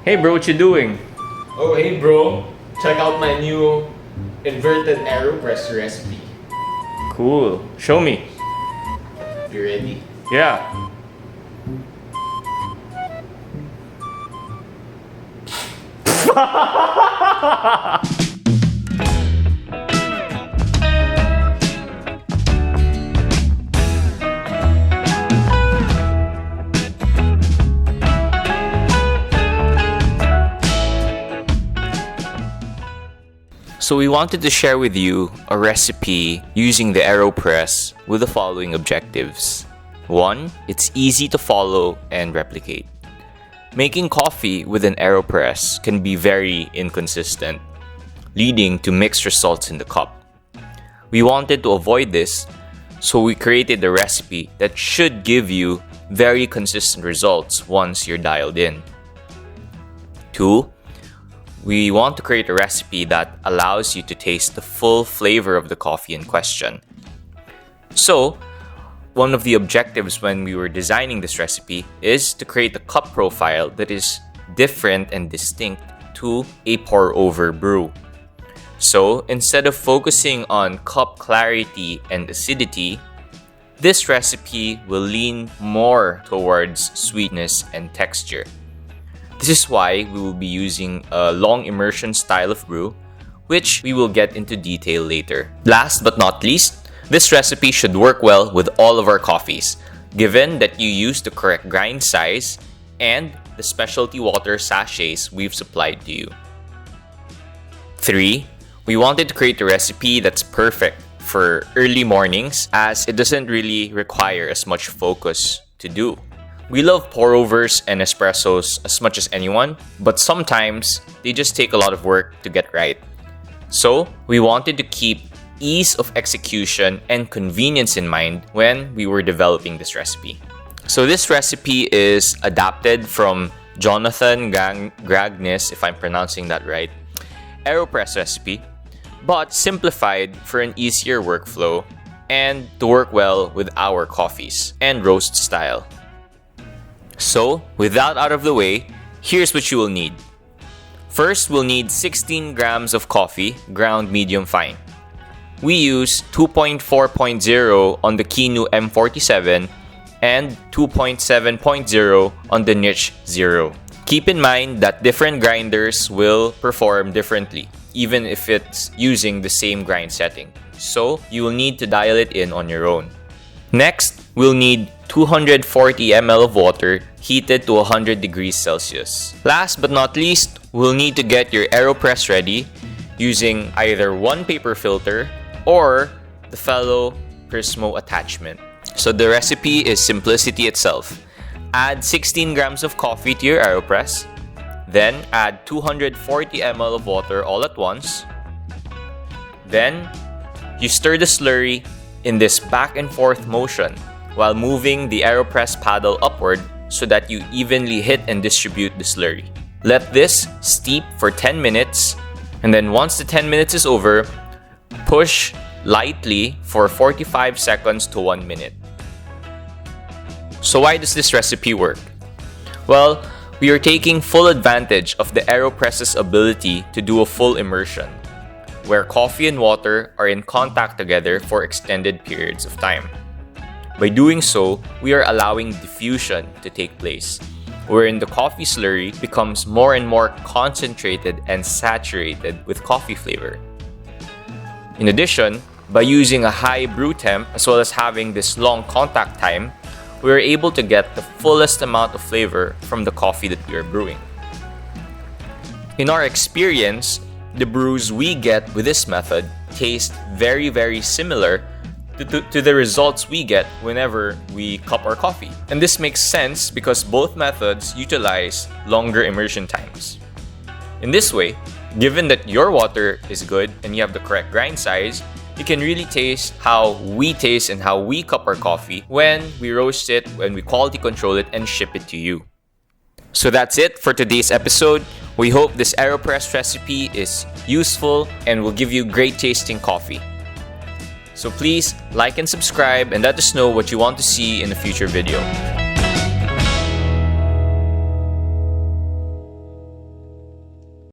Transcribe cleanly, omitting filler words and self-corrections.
Hey bro, what you doing? Oh hey bro, check out my new inverted Aeropress recipe. Cool. Show me. You ready? Yeah. So we wanted to share with you a recipe using the Aeropress with the following objectives. 1. It's easy to follow and replicate. Making coffee with an Aeropress can be very inconsistent, leading to mixed results in the cup. We wanted to avoid this, so we created a recipe that should give you very consistent results once you're dialed in. 2. We want to create a recipe that allows you to taste the full flavor of the coffee in question. So, one of the objectives when we were designing this recipe is to create a cup profile that is different and distinct to a pour-over brew. So, instead of focusing on cup clarity and acidity, this recipe will lean more towards sweetness and texture. This is why we will be using a long immersion style of brew, which we will get into detail later. Last but not least, this recipe should work well with all of our coffees, given that you use the correct grind size and the specialty water sachets we've supplied to you. 3. We wanted to create a recipe that's perfect for early mornings as it doesn't really require as much focus to do. We love pour-overs and espressos as much as anyone, but sometimes they just take a lot of work to get right. So, we wanted to keep ease of execution and convenience in mind when we were developing this recipe. So this recipe is adapted from Jonathan Gragnis, if I'm pronouncing that right, Aeropress recipe, but simplified for an easier workflow and to work well with our coffees and roast style. So, with that out of the way, here's what you will need. First, we'll need 16 grams of coffee, ground medium fine. We use 2.4.0 on the Kinu M47 and 2.7.0 on the Niche Zero. Keep in mind that different grinders will perform differently, even if it's using the same grind setting. So, you will need to dial it in on your own. Next, we'll need 240 ml of water heated to 100 degrees Celsius. Last but not least, we'll need to get your Aeropress ready using either one paper filter or the fellow Prismo attachment. So the recipe is simplicity itself. Add 16 grams of coffee to your Aeropress, then add 240 ml of water all at once. Then, you stir the slurry in this back and forth motion while moving the Aeropress paddle upward so that you evenly hit and distribute the slurry. Let this steep for 10 minutes, and then once the 10 minutes is over, push lightly for 45 seconds to 1 minute. So why does this recipe work? Well, we are taking full advantage of the Aeropress's ability to do a full immersion, where coffee and water are in contact together for extended periods of time. By doing so, we are allowing diffusion to take place, wherein the coffee slurry becomes more and more concentrated and saturated with coffee flavor. In addition, by using a high brew temp as well as having this long contact time, we are able to get the fullest amount of flavor from the coffee that we are brewing. In our experience, the brews we get with this method taste very, very similar to the results we get whenever we cup our coffee. And this makes sense because both methods utilize longer immersion times. In this way, given that your water is good and you have the correct grind size, you can really taste how we taste and how we cup our coffee when we roast it, when we quality control it, and ship it to you. So that's it for today's episode. We hope this Aeropress recipe is useful and will give you great tasting coffee. So please like and subscribe and let us know what you want to see in a future video.